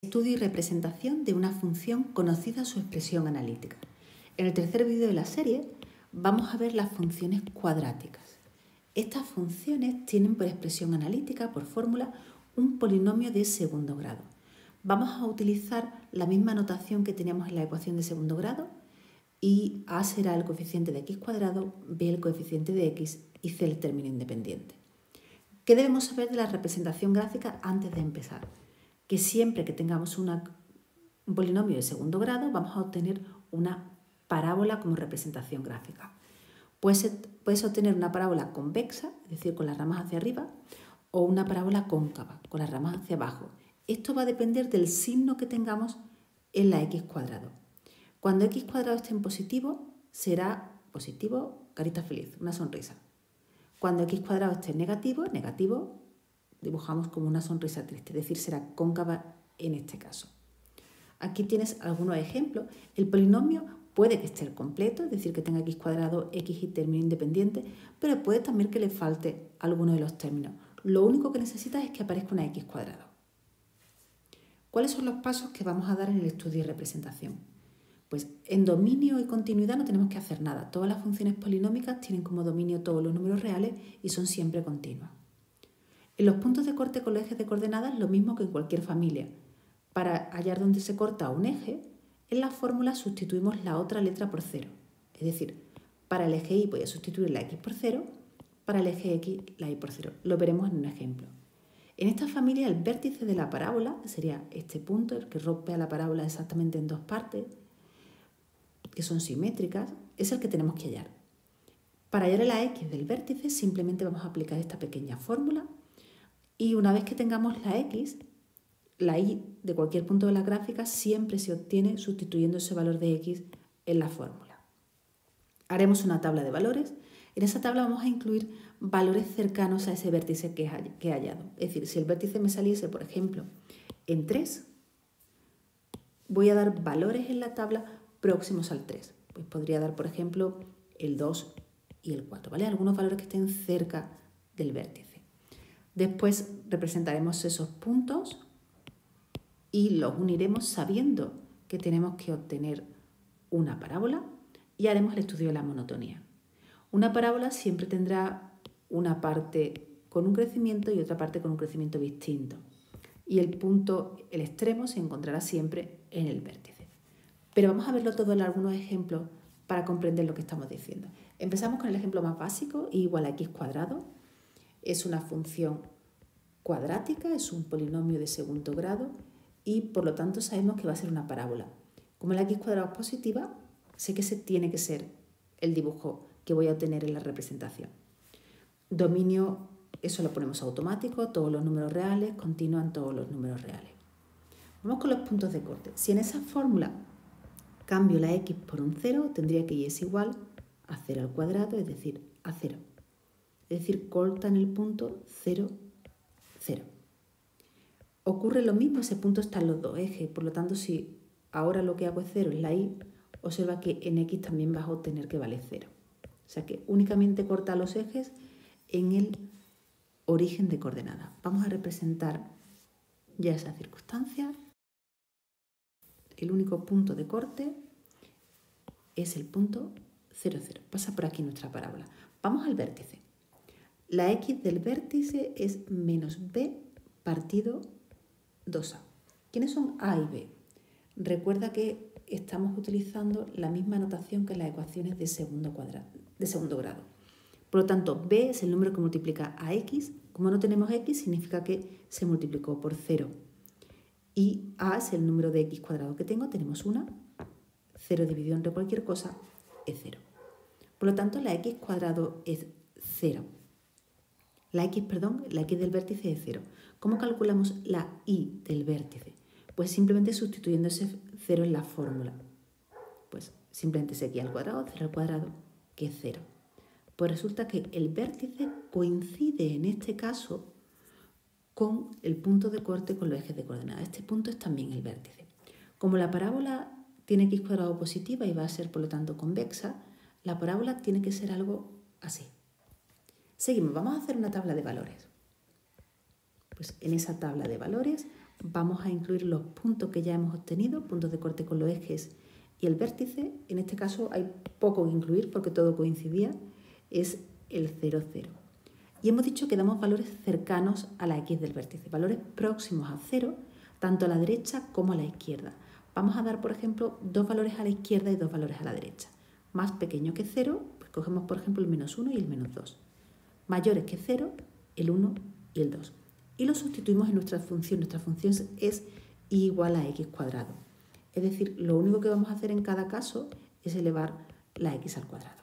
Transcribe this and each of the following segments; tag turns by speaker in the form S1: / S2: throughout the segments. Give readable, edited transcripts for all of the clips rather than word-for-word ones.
S1: Estudio y representación de una función conocida su expresión analítica. En el tercer vídeo de la serie vamos a ver las funciones cuadráticas. Estas funciones tienen por expresión analítica, por fórmula, un polinomio de segundo grado. Vamos a utilizar la misma notación que teníamos en la ecuación de segundo grado y A será el coeficiente de x cuadrado, B el coeficiente de x y C el término independiente. ¿Qué debemos saber de la representación gráfica antes de empezar? Que siempre que tengamos un polinomio de segundo grado vamos a obtener una parábola como representación gráfica. Puedes obtener una parábola convexa, es decir, con las ramas hacia arriba, o una parábola cóncava, con las ramas hacia abajo. Esto va a depender del signo que tengamos en la x cuadrado. Cuando x cuadrado esté en positivo, será positivo, carita feliz, una sonrisa. Cuando x cuadrado esté en negativo, negativo, dibujamos como una sonrisa triste, es decir, será cóncava en este caso. Aquí tienes algunos ejemplos. El polinomio puede que esté completo, es decir, que tenga x cuadrado, x y término independiente, pero puede también que le falte alguno de los términos. Lo único que necesitas es que aparezca una x cuadrado. ¿Cuáles son los pasos que vamos a dar en el estudio y representación? Pues en dominio y continuidad no tenemos que hacer nada. Todas las funciones polinómicas tienen como dominio todos los números reales y son siempre continuas. En los puntos de corte con los ejes de coordenadas, lo mismo que en cualquier familia. Para hallar dónde se corta un eje, en la fórmula sustituimos la otra letra por 0. Es decir, para el eje y voy a sustituir la x por 0, para el eje x la y por 0. Lo veremos en un ejemplo. En esta familia, el vértice de la parábola, que sería este punto, el que rompe a la parábola exactamente en dos partes, que son simétricas, es el que tenemos que hallar. Para hallar la x del vértice, simplemente vamos a aplicar esta pequeña fórmula. Y una vez que tengamos la x, la y de cualquier punto de la gráfica siempre se obtiene sustituyendo ese valor de x en la fórmula. Haremos una tabla de valores. En esa tabla vamos a incluir valores cercanos a ese vértice que he hallado. Es decir, si el vértice me saliese, por ejemplo, en 3, voy a dar valores en la tabla próximos al 3. Pues podría dar, por ejemplo, el 2 y el 4, ¿vale? Algunos valores que estén cerca del vértice. Después representaremos esos puntos y los uniremos sabiendo que tenemos que obtener una parábola y haremos el estudio de la monotonía. Una parábola siempre tendrá una parte con un crecimiento y otra parte con un crecimiento distinto. Y el punto, el extremo, se encontrará siempre en el vértice. Pero vamos a verlo todo en algunos ejemplos para comprender lo que estamos diciendo. Empezamos con el ejemplo más básico, y igual a x cuadrado. Es una función cuadrática, es un polinomio de segundo grado y por lo tanto sabemos que va a ser una parábola. Como la x cuadrado es positiva, sé que ese tiene que ser el dibujo que voy a obtener en la representación. Dominio, eso lo ponemos automático, todos los números reales, continúan todos los números reales. Vamos con los puntos de corte. Si en esa fórmula cambio la x por un 0, tendría que y es igual a 0 al cuadrado, es decir, a 0. Es decir, corta en el punto 0, 0. Ocurre lo mismo, ese punto está en los dos ejes, por lo tanto, si ahora lo que hago es 0 en la y, observa que en x también vas a obtener que vale 0. O sea que únicamente corta los ejes en el origen de coordenadas. Vamos a representar ya esa circunstancia. El único punto de corte es el punto 0, 0. Pasa por aquí nuestra parábola. Vamos al vértice. La x del vértice es menos b partido 2a. ¿Quiénes son a y b? Recuerda que estamos utilizando la misma notación que en las ecuaciones de segundo grado. Por lo tanto, b es el número que multiplica a x. Como no tenemos x, significa que se multiplicó por 0. Y a es el número de x cuadrado que tengo. Tenemos una. 0 dividido entre cualquier cosa es 0. Por lo tanto, la x cuadrado es 0. La x del vértice es 0. ¿Cómo calculamos la y del vértice? Pues simplemente sustituyendo ese 0 en la fórmula. Pues simplemente es x al cuadrado, 0 al cuadrado, que es 0. Pues resulta que el vértice coincide en este caso con el punto de corte con los ejes de coordenadas. Este punto es también el vértice. Como la parábola tiene x cuadrado positiva y va a ser por lo tanto convexa, la parábola tiene que ser algo así. Seguimos, vamos a hacer una tabla de valores. Pues en esa tabla de valores vamos a incluir los puntos que ya hemos obtenido, puntos de corte con los ejes y el vértice. En este caso hay poco que incluir porque todo coincidía, es el 0, 0. Y hemos dicho que damos valores cercanos a la x del vértice, valores próximos a 0, tanto a la derecha como a la izquierda. Vamos a dar, por ejemplo, 2 valores a la izquierda y 2 valores a la derecha. Más pequeño que 0, pues cogemos, por ejemplo, el -1 y el -2. Mayores que 0, el 1 y el 2. Y lo sustituimos en nuestra función. Nuestra función es igual a x cuadrado. Es decir, lo único que vamos a hacer en cada caso es elevar la x al cuadrado.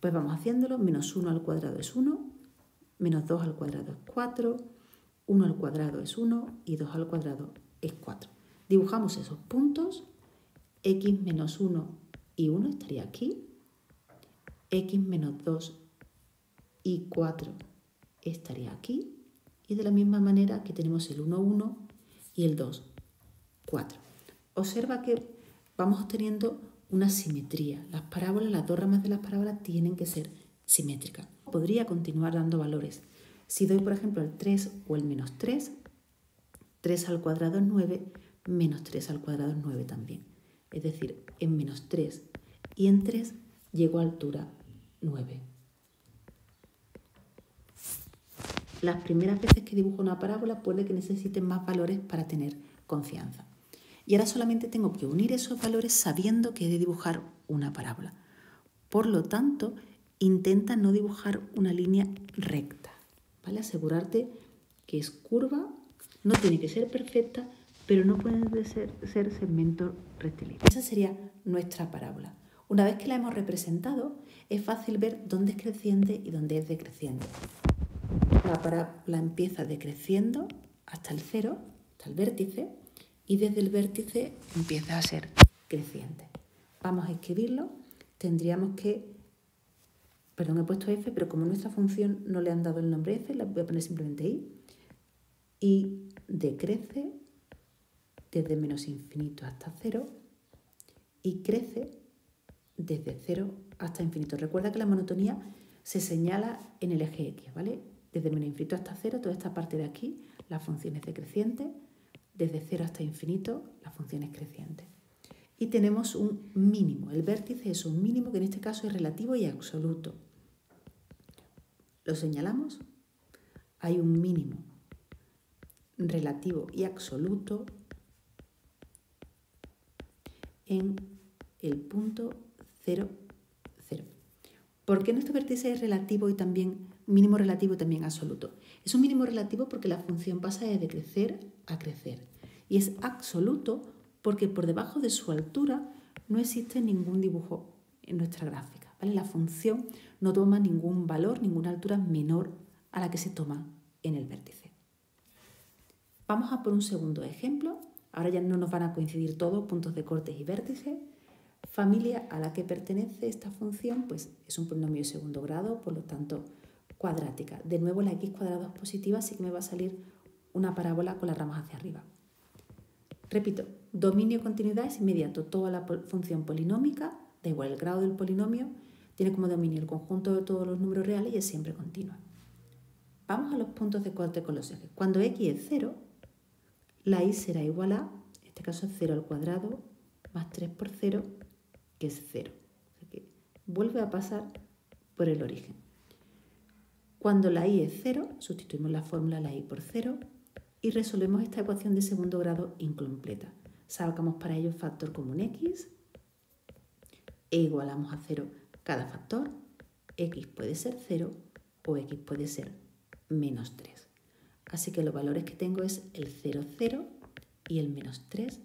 S1: Pues vamos haciéndolo. -1 al cuadrado es 1, -2 al cuadrado es 4, 1 al cuadrado es 1 y 2 al cuadrado es 4. Dibujamos esos puntos. X menos 1 y 1 estaría aquí. X menos 2 y 4 estaría aquí. Y de la misma manera que tenemos el 1, 1 y el 2, 4. Observa que vamos obteniendo una simetría. Las parábolas, las dos ramas de las parábolas tienen que ser simétricas. Podría continuar dando valores. Si doy, por ejemplo, el 3 o el -3, 3 al cuadrado es 9, menos 3 al cuadrado es 9 también. Es decir, en -3 y en 3 llego a altura 9. Las primeras veces que dibujo una parábola puede que necesite más valores para tener confianza. Y ahora solamente tengo que unir esos valores sabiendo que he de dibujar una parábola. Por lo tanto, intenta no dibujar una línea recta, ¿vale? Asegurarte que es curva, no tiene que ser perfecta, pero no pueden ser segmentos rectilíneos. Esa sería nuestra parábola. Una vez que la hemos representado, es fácil ver dónde es creciente y dónde es decreciente. La parábola empieza decreciendo hasta el 0, hasta el vértice, y desde el vértice empieza a ser creciente. Vamos a escribirlo. Tendríamos que, perdón, he puesto f, pero como nuestra función no le han dado el nombre f, la voy a poner simplemente i. Y decrece desde menos infinito hasta 0 y crece desde 0 hasta infinito. Recuerda que la monotonía se señala en el eje x, ¿vale? Desde menos infinito hasta 0, toda esta parte de aquí, la función es decreciente. Desde 0 hasta infinito, la función es creciente. Y tenemos un mínimo. El vértice es un mínimo que en este caso es relativo y absoluto. Lo señalamos. Hay un mínimo relativo y absoluto en el punto 0, 0. ¿Por qué nuestro vértice es relativo y también mínimo relativo y también absoluto? Es un mínimo relativo porque la función pasa de decrecer a crecer. Y es absoluto porque por debajo de su altura no existe ningún dibujo en nuestra gráfica, ¿vale? La función no toma ningún valor, ninguna altura menor a la que se toma en el vértice. Vamos a por un segundo ejemplo. Ahora ya no nos van a coincidir todos puntos de cortes y vértices. Familia a la que pertenece esta función pues es un polinomio de segundo grado, por lo tanto cuadrática. De nuevo la x cuadrado es positiva, así que me va a salir una parábola con las ramas hacia arriba. Repito, dominio y continuidad es inmediato. Toda la función polinómica, da igual el grado del polinomio, tiene como dominio el conjunto de todos los números reales y es siempre continua. Vamos a los puntos de corte con los ejes. Cuando x es 0, la y será igual a, en este caso es 0 al cuadrado más 3 por 0, que es 0. O sea que vuelve a pasar por el origen. Cuando la y es 0, sustituimos la fórmula la y por 0 y resolvemos esta ecuación de segundo grado incompleta. Sacamos para ello factor común x e igualamos a 0 cada factor. X puede ser 0 o x puede ser menos 3. Así que los valores que tengo es el 0, 0 y el menos 3,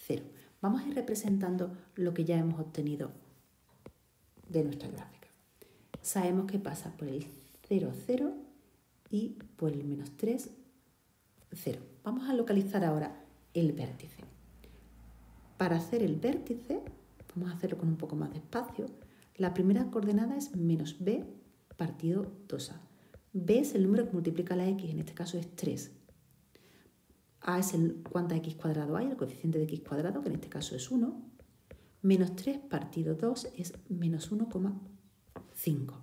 S1: 0. Vamos a ir representando lo que ya hemos obtenido de nuestra gráfica. Sabemos que pasa por el 0, 0 y por el menos 3, 0. Vamos a localizar ahora el vértice. Para hacer el vértice, vamos a hacerlo con un poco más de espacio. La primera coordenada es menos b partido 2a. b es el número que multiplica la x, en este caso es 3. A es cuánta x cuadrado hay, el coeficiente de x cuadrado, que en este caso es 1. Menos 3 partido 2 es menos 1,5.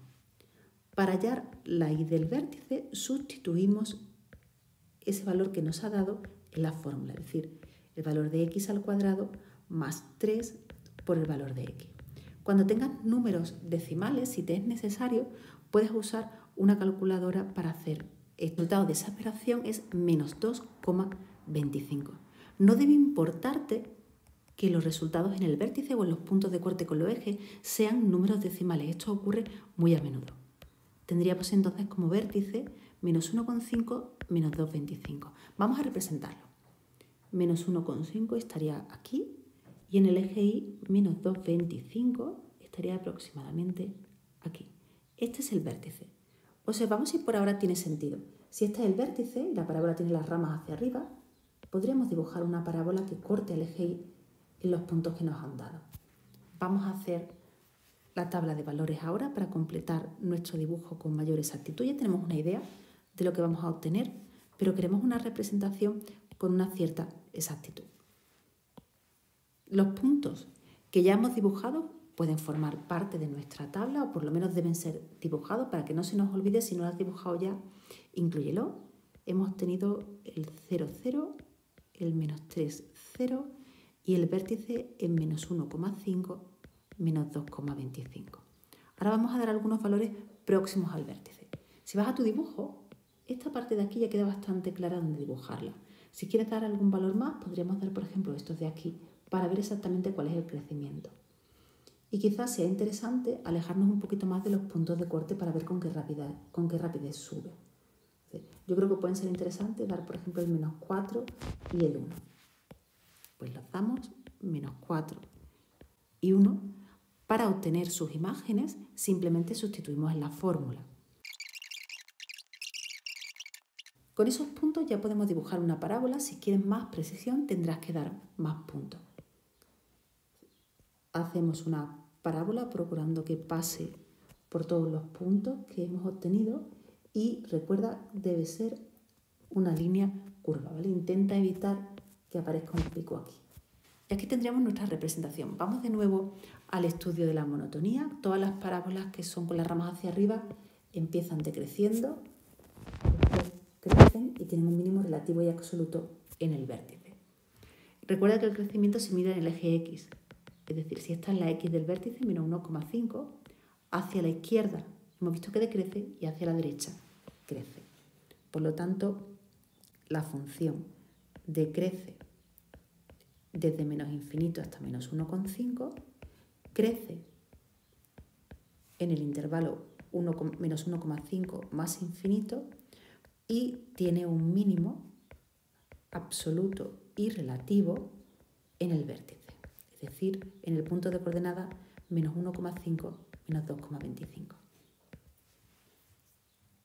S1: Para hallar la y del vértice, sustituimos ese valor que nos ha dado en la fórmula, es decir, el valor de x al cuadrado más 3 por el valor de x. Cuando tengas números decimales, si te es necesario, puedes usar una calculadora para hacer. El resultado de esa operación es menos 2,25. No debe importarte que los resultados en el vértice o en los puntos de corte con los ejes sean números decimales. Esto ocurre muy a menudo. Tendríamos entonces como vértice menos 1,5 menos 2,25. Vamos a representarlo. Menos 1,5 estaría aquí y en el eje Y menos 2,25 estaría aproximadamente aquí. Este es el vértice. Observamos si por ahora tiene sentido. Si este es el vértice y la parábola tiene las ramas hacia arriba, podríamos dibujar una parábola que corte el eje Y en los puntos que nos han dado. Vamos a hacer la tabla de valores ahora para completar nuestro dibujo con mayor exactitud. Ya tenemos una idea de lo que vamos a obtener, pero queremos una representación con una cierta exactitud. Los puntos que ya hemos dibujado pueden formar parte de nuestra tabla o por lo menos deben ser dibujados para que no se nos olvide. Si no lo has dibujado ya, inclúyelo. Hemos tenido el 0, 0, el menos 3, 0 y el vértice en menos 1,5, menos 2,25. Ahora vamos a dar algunos valores próximos al vértice. Si vas a tu dibujo, esta parte de aquí ya queda bastante clara dónde dibujarla. Si quieres dar algún valor más, podríamos dar, por ejemplo, estos de aquí para ver exactamente cuál es el crecimiento. Y quizás sea interesante alejarnos un poquito más de los puntos de corte para ver con qué rapidez sube. Yo creo que pueden ser interesantes dar, por ejemplo, el menos 4 y el 1. Pues los damos menos 4 y 1. Para obtener sus imágenes simplemente sustituimos en la fórmula. Con esos puntos ya podemos dibujar una parábola. Si quieres más precisión tendrás que dar más puntos. Hacemos una parábola procurando que pase por todos los puntos que hemos obtenido y recuerda, debe ser una línea curva, ¿vale? Intenta evitar que aparezca un pico aquí. Y aquí tendríamos nuestra representación. Vamos de nuevo al estudio de la monotonía. Todas las parábolas que son con las ramas hacia arriba empiezan decreciendo, crecen y tienen un mínimo relativo y absoluto en el vértice. Recuerda que el crecimiento se mide en el eje X, es decir, si esta es la X del vértice, menos 1,5, hacia la izquierda hemos visto que decrece y hacia la derecha crece. Por lo tanto, la función decrece desde menos infinito hasta menos 1,5, crece en el intervalo menos 1,5 más infinito y tiene un mínimo absoluto y relativo en el vértice, es decir, en el punto de coordenada menos 1,5 menos 2,25.